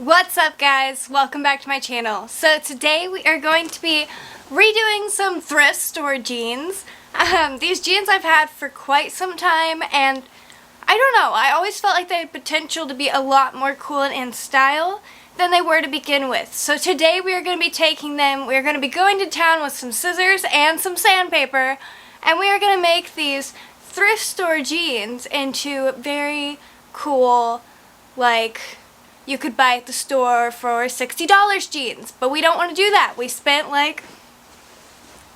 What's up guys? Welcome back to my channel. So today we are going to be redoing some thrift store jeans. These jeans I've had for quite some time and I don't know, I always felt like they had potential to be a lot more cool and in style than they were to begin with. So today we are going to be taking them, we are going to be going to town with some scissors and some sandpaper, and we are going to make these thrift store jeans into very cool, like, you could buy at the store for $60 jeans, but we don't want to do that. We spent like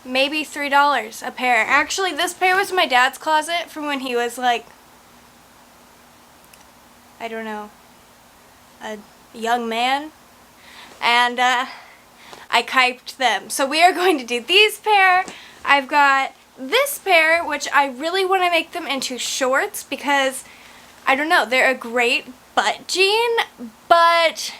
maybe $3 a pair. Actually, this pair was in my dad's closet from when he was like, I don't know, a young man, and I kiped them. So we are going to do these pair. I've got this pair, which I really want to make them into shorts because, I don't know, they're a great butt jean, but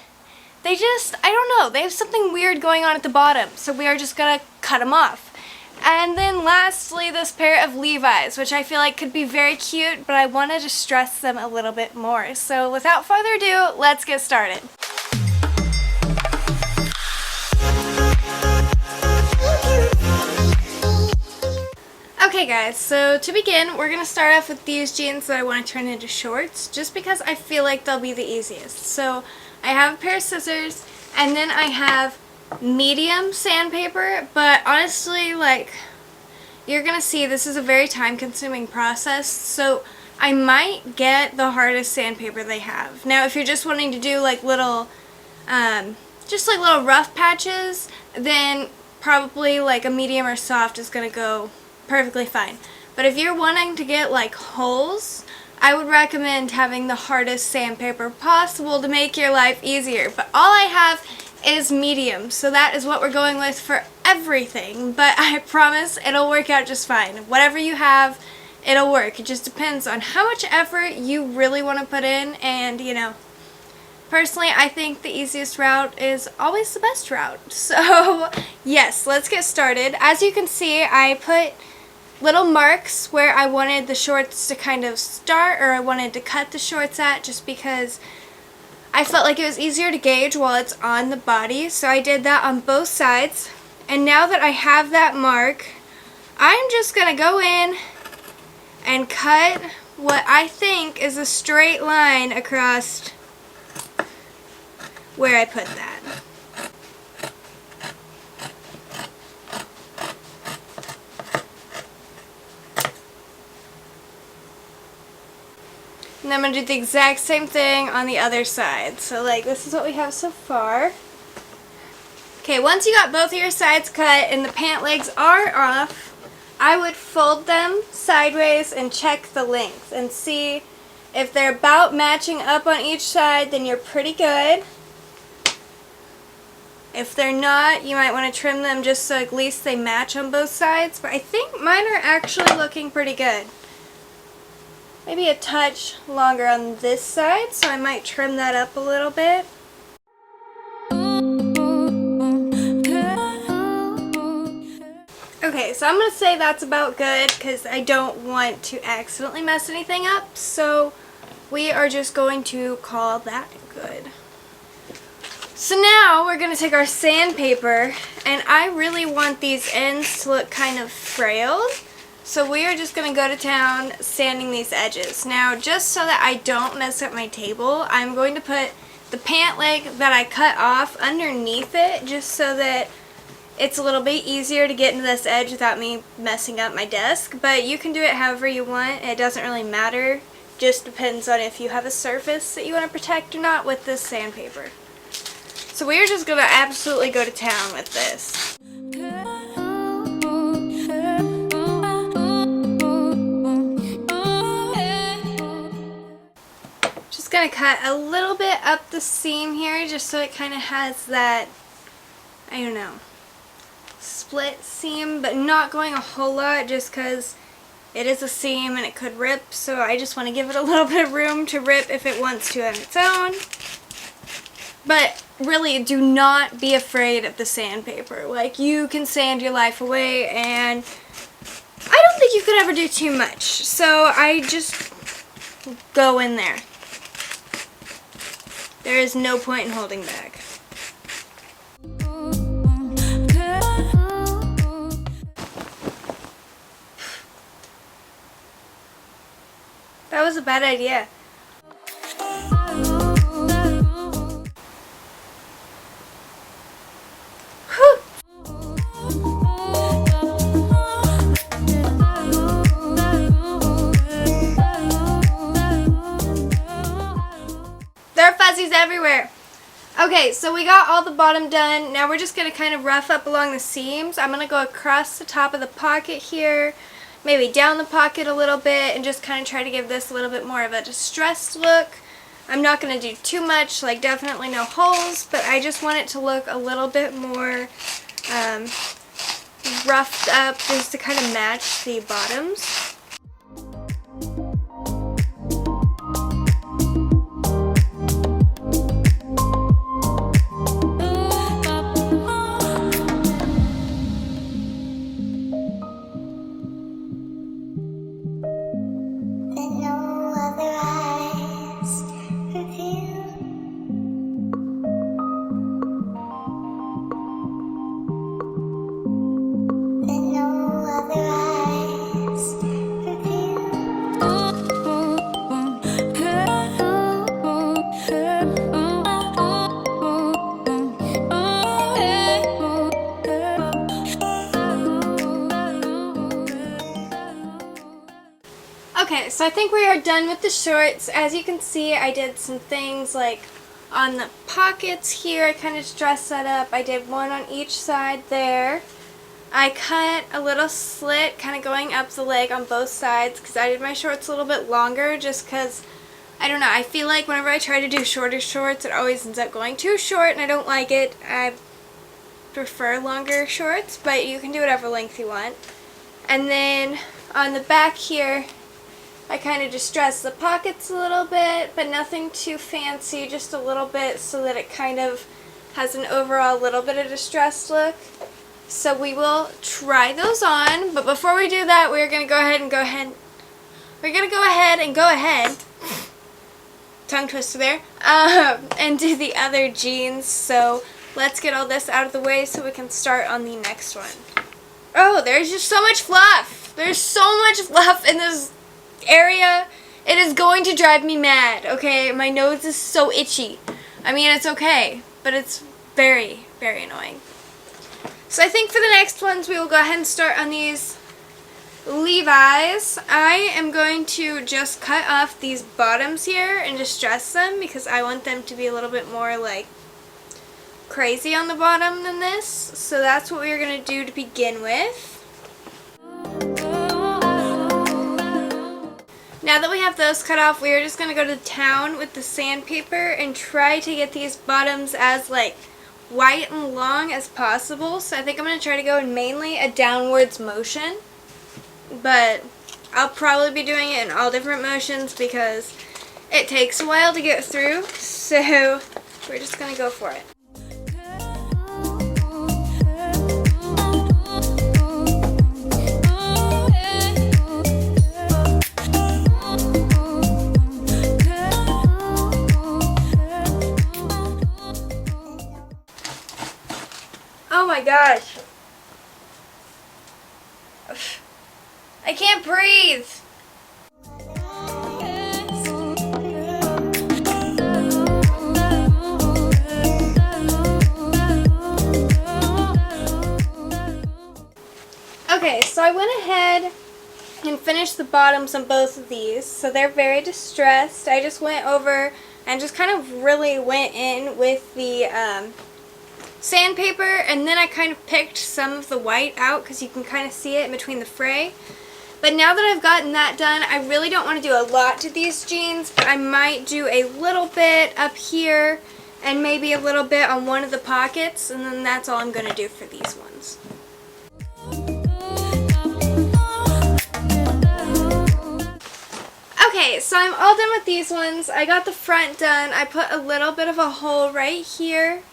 they just, I don't know, they have something weird going on at the bottom, so we are just gonna cut them off. And then lastly, this pair of Levi's, which I feel like could be very cute, but I wanted to stress them a little bit more. So without further ado, let's get started. Okay guys, so to begin, we're going to start off with these jeans that I want to turn into shorts, just because I feel like they'll be the easiest. So I have a pair of scissors, and then I have medium sandpaper, but honestly, like, you're going to see this is a very time-consuming process, so I might get the hardest sandpaper they have. Now, if you're just wanting to do like little, just like little rough patches, then probably like a medium or soft is going to go perfectly fine. But if you're wanting to get like holes, I would recommend having the hardest sandpaper possible to make your life easier. But all I have is medium, so that is what we're going with for everything. But I promise it'll work out just fine. Whatever you have, it'll work. It just depends on how much effort you really want to put in, and you know, personally, I think the easiest route is always the best route. So yes, let's get started. As you can see, I put little marks where I wanted the shorts to kind of start, or I wanted to cut the shorts at, just because I felt like it was easier to gauge while it's on the body. So I did that on both sides. And now that I have that mark, I'm just going to go in and cut what I think is a straight line across where I put that. And I'm going to do the exact same thing on the other side. So like, this is what we have so far. Okay, once you got both of your sides cut and the pant legs are off, I would fold them sideways and check the length and see if they're about matching up on each side, then you're pretty good. If they're not, you might want to trim them just so at least they match on both sides. But I think mine are actually looking pretty good. Maybe a touch longer on this side, so I might trim that up a little bit. Okay, so I'm going to say that's about good because I don't want to accidentally mess anything up, so we are just going to call that good. So now we're going to take our sandpaper, and I really want these ends to look kind of frayed. So we are just going to go to town sanding these edges. Now, just so that I don't mess up my table, I'm going to put the pant leg that I cut off underneath it, just so that it's a little bit easier to get into this edge without me messing up my desk. But you can do it however you want. It doesn't really matter. Just depends on if you have a surface that you want to protect or not with this sandpaper. So we are just going to absolutely go to town with this. Going to cut a little bit up the seam here just so it kind of has that, I don't know, split seam, but not going a whole lot just because it is a seam and it could rip, so I just want to give it a little bit of room to rip if it wants to on its own. But really, do not be afraid of the sandpaper. Like, you can sand your life away, and I don't think you could ever do too much, so I just go in there. There is no point in holding back. That was a bad idea. Whew. There are fuzzies everywhere. Okay, so we got all the bottom done. Now we're just going to kind of rough up along the seams. I'm going to go across the top of the pocket here, maybe down the pocket a little bit, and just kind of try to give this a little bit more of a distressed look. I'm not going to do too much, like definitely no holes, but I just want it to look a little bit more roughed up just to kind of match the bottoms. Okay, so I think we are done with the shorts. As you can see, I did some things like on the pockets here. I kind of dressed that up. I did one on each side there. I cut a little slit kind of going up the leg on both sides because I did my shorts a little bit longer just because, I don't know, I feel like whenever I try to do shorter shorts, it always ends up going too short and I don't like it. I prefer longer shorts, but you can do whatever length you want. And then on the back here, I kind of distressed the pockets a little bit, but nothing too fancy, just a little bit so that it kind of has an overall little bit of distressed look. So we will try those on, but before we do that, we're going to go ahead and tongue twister there, and do the other jeans. So let's get all this out of the way so we can start on the next one. Oh, there's just so much fluff. There's so much fluff in this area. It is going to drive me mad, okay? My nose is so itchy. I mean, it's okay, but it's very, very annoying. So I think for the next ones, we will go ahead and start on these Levi's. I am going to just cut off these bottoms here and distress them because I want them to be a little bit more like crazy on the bottom than this. So that's what we're going to do to begin with. Now that we have those cut off, we are just going to go to town with the sandpaper and try to get these bottoms as like white and long as possible. So I think I'm going to try to go in mainly a downwards motion, but I'll probably be doing it in all different motions because it takes a while to get through. So we're just going to go for it. Oh my gosh. I can't breathe. Okay, so I went ahead and finished the bottoms on both of these. So they're very distressed. I just went over and just kind of really went in with the sandpaper, and then I kind of picked some of the white out because you can kind of see it in between the fray. But now that I've gotten that done, I really don't want to do a lot to these jeans, but I might do a little bit up here and maybe a little bit on one of the pockets, and then that's all I'm going to do for these ones. Okay, so I'm all done with these ones. I got the front done. I put a little bit of a hole right here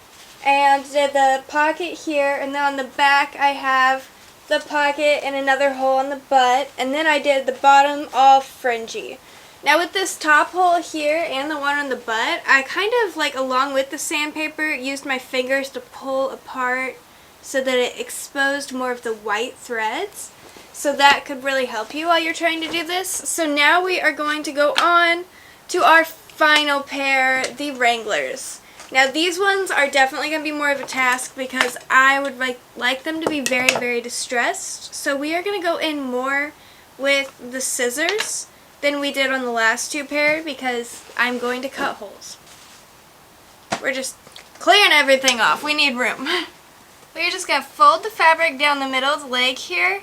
and did the pocket here, and then on the back I have the pocket and another hole on the butt, and then I did the bottom all fringy. Now with this top hole here and the one on the butt, I kind of like along with the sandpaper used my fingers to pull apart so that it exposed more of the white threads. So that could really help you while you're trying to do this. So now we are going to go on to our final pair, the Wranglers. Now these ones are definitely going to be more of a task because I would like them to be very, very distressed. So we are going to go in more with the scissors than we did on the last two pair because I'm going to cut holes. We're just clearing everything off. We need room. We're just going to fold the fabric down the middle of the leg here.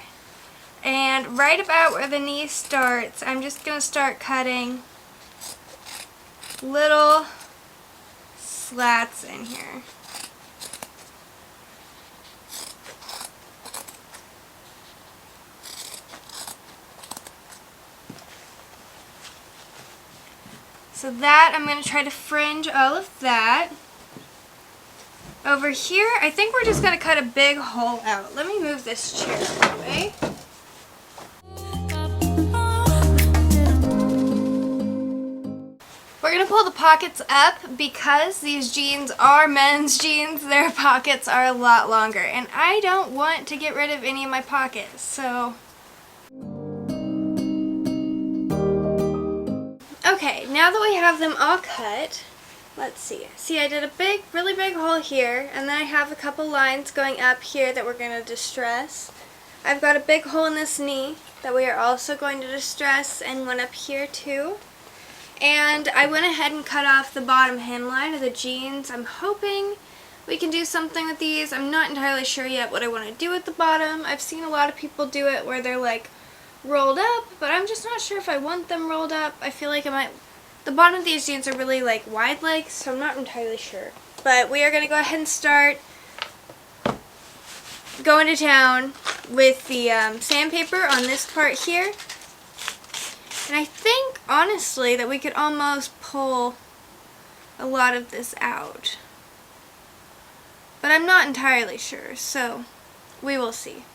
And right about where the knee starts, I'm just going to start cutting little slats in here. So that, I'm going to try to fringe all of that. Over here, I think we're just going to cut a big hole out. Let me move this chair out of the way. We're going to pull the pockets up because these jeans are men's jeans. Their pockets are a lot longer. And I don't want to get rid of any of my pockets, so... Okay, now that we have them all cut, let's see. See, I did a really big hole here, and then I have a couple lines going up here that we're going to distress. I've got a big hole in this knee that we are also going to distress, and one up here too. And I went ahead and cut off the bottom hemline of the jeans. I'm hoping we can do something with these. I'm not entirely sure yet what I want to do with the bottom. I've seen a lot of people do it where they're like rolled up, but I'm just not sure if I want them rolled up. I feel like I might... The bottom of these jeans are really like wide legs, so I'm not entirely sure. But we are going to go ahead and start going to town with the sandpaper on this part here. And I think, honestly, that we could almost pull a lot of this out. But I'm not entirely sure, so we will see.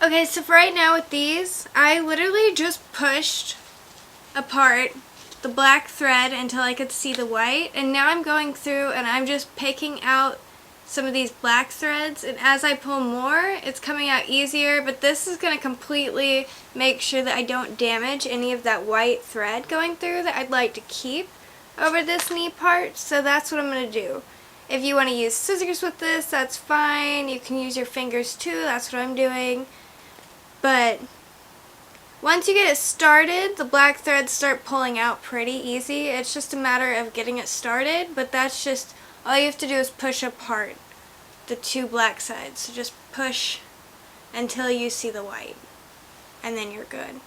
Okay, so for right now with these, I literally just pushed apart the black thread until I could see the white, and now I'm going through and I'm just picking out some of these black threads, and as I pull more, it's coming out easier, but this is going to completely make sure that I don't damage any of that white thread going through that I'd like to keep over this knee part, so that's what I'm going to do. If you want to use scissors with this, that's fine. You can use your fingers too, that's what I'm doing. But once you get it started, the black threads start pulling out pretty easy. It's just a matter of getting it started, but that's just, all you have to do is push apart the two black sides. So just push until you see the white, and then you're good.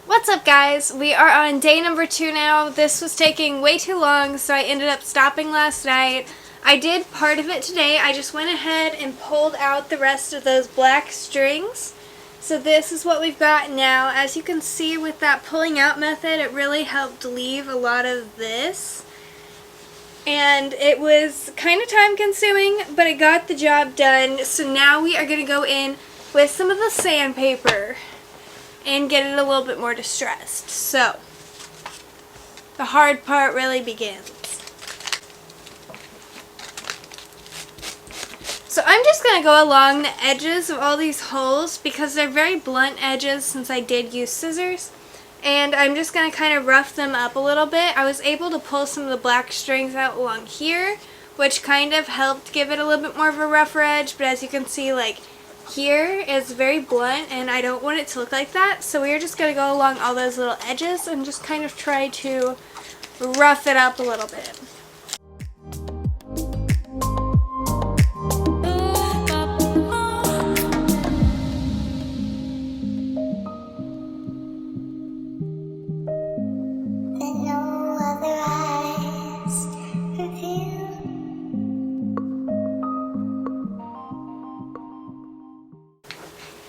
What's up, guys? We are on day number 2 now. This was taking way too long, so I ended up stopping last night. I did part of it today. I just went ahead and pulled out the rest of those black strings. So this is what we've got now. As you can see with that pulling out method, it really helped leave a lot of this. And it was kind of time consuming, but it got the job done. So now we are going to go in with some of the sandpaper and get it a little bit more distressed. So the hard part really begins. So I'm just going to go along the edges of all these holes because they're very blunt edges since I did use scissors. And I'm just going to kind of rough them up a little bit. I was able to pull some of the black strings out along here, which kind of helped give it a little bit more of a rougher edge. But as you can see, like here is very blunt and I don't want it to look like that. So we're just going to go along all those little edges and just kind of try to rough it up a little bit.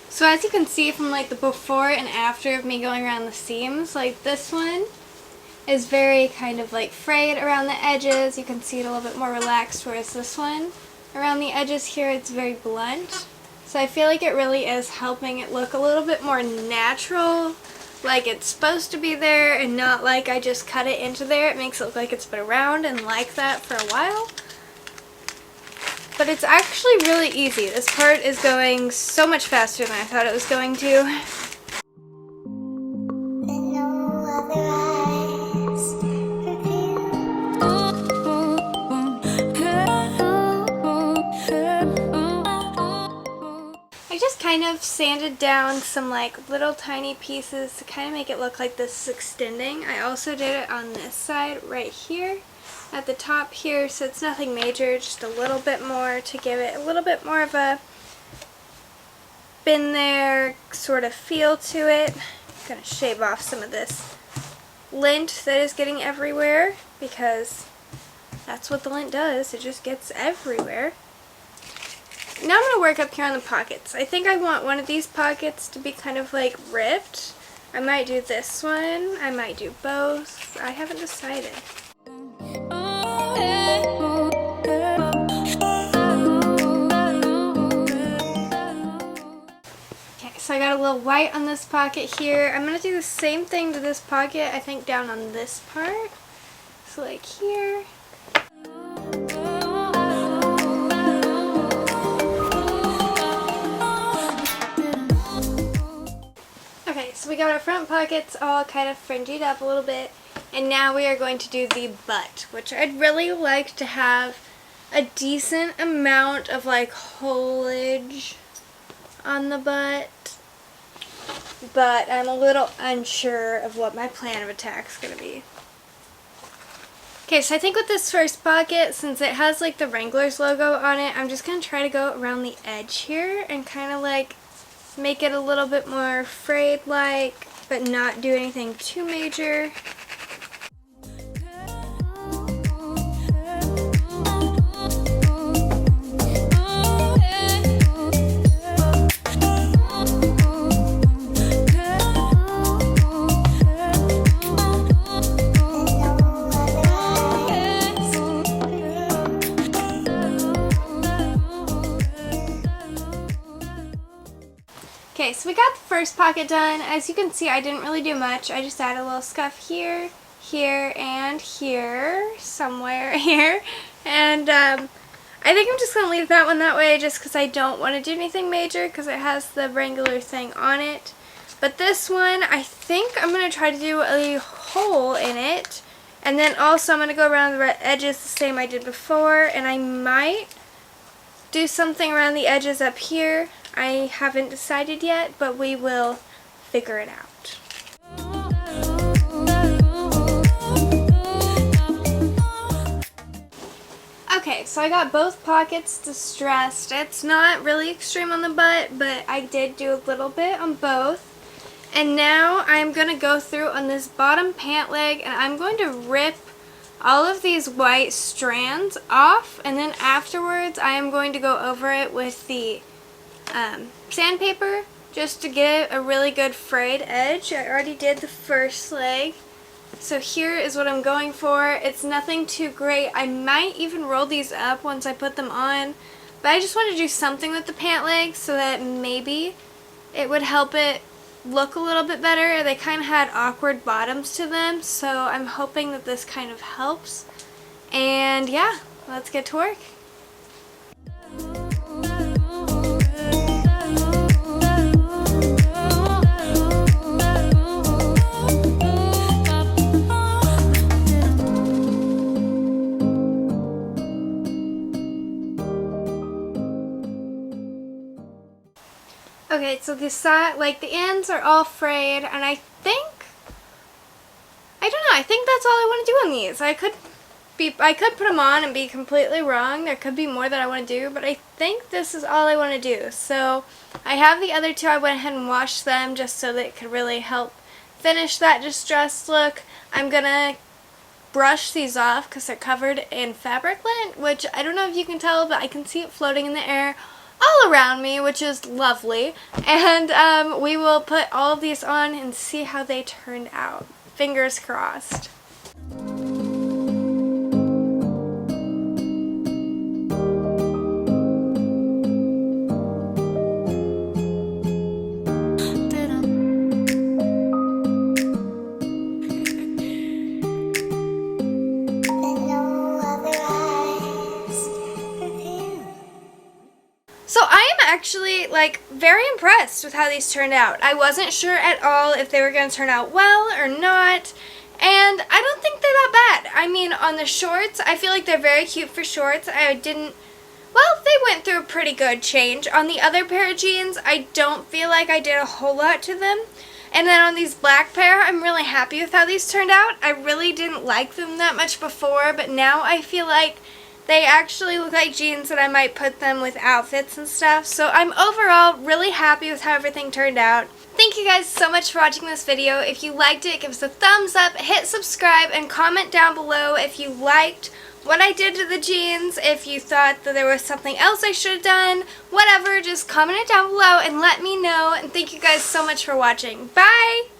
So as you can see from like the before and after of me going around the seams, like this one is very kind of like frayed around the edges. You can see it a little bit more relaxed, whereas this one, around the edges here, it's very blunt. So I feel like it really is helping it look a little bit more natural, like it's supposed to be there and not like I just cut it into there. It makes it look like it's been around and like that for a while. But it's actually really easy. This part is going so much faster than I thought it was going to. I just kind of sanded down some like little tiny pieces to kind of make it look like this is extending. I also did it on this side right here at the top here, so it's nothing major, just a little bit more to give it a little bit more of a been there sort of feel to it. I'm going to shave off some of this lint that is getting everywhere because that's what the lint does, it just gets everywhere. Now I'm going to work up here on the pockets. I think I want one of these pockets to be kind of like ripped. I might do this one, I might do both, I haven't decided. Okay, so I got a little white on this pocket here. I'm going to do the same thing to this pocket, I think down on this part. So like here. Okay, so we got our front pockets all kind of fringied up a little bit, and now we are going to do the butt, which I'd really like to have a decent amount of like holage on the butt, but I'm a little unsure of what my plan of attack is going to be. Okay, so I think with this first pocket, since it has like the Wrangler's logo on it, I'm just going to try to go around the edge here and kind of like make it a little bit more frayed like, but not do anything too major. Okay, so we got the first pocket done. As you can see, I didn't really do much. I just added a little scuff here, here, and here, somewhere here. And I think I'm just going to leave that one that way just because I don't want to do anything major because it has the Wrangler thing on it. But this one, I think I'm going to try to do a hole in it. And then also I'm going to go around the edges the same I did before. And I might do something around the edges up here. I haven't decided yet, but we will figure it out. Okay, so I got both pockets distressed. It's not really extreme on the butt, but I did do a little bit on both. And now I'm going to go through on this bottom pant leg, and I'm going to rip all of these white strands off, and then afterwards I am going to go over it with the sandpaper just to get a really good frayed edge. I already did the first leg, so here is what I'm going for. It's nothing too great. I might even roll these up once I put them on, but I just want to do something with the pant leg so that maybe it would help it look a little bit better. They kind of had awkward bottoms to them, so I'm hoping that this kind of helps. And yeah, let's get to work. Okay, so the side, like the ends are all frayed, and I think, I don't know, I think that's all I want to do on these. I could put them on and be completely wrong. There could be more that I want to do, but I think this is all I want to do. So I have the other two. I went ahead and washed them just so that it could really help finish that distressed look. I'm going to brush these off because they're covered in fabric lint, which I don't know if you can tell, but I can see it floating in the air all around me, which is lovely. And we will put all of these on and see how they turned out. Fingers crossed. actually like very impressed with how these turned out. I wasn't sure at all if they were going to turn out well or not. And I don't think they're that bad. I mean, on the shorts, I feel like they're very cute for shorts. Well, they went through a pretty good change. On the other pair of jeans, I don't feel like I did a whole lot to them. And then on these black pair, I'm really happy with how these turned out. I really didn't like them that much before, but now I feel like they actually look like jeans that I might put them with outfits and stuff. So I'm overall really happy with how everything turned out. Thank you guys so much for watching this video. If you liked it, give us a thumbs up, hit subscribe, and comment down below if you liked what I did to the jeans, if you thought that there was something else I should have done, whatever, just comment it down below and let me know. And thank you guys so much for watching. Bye!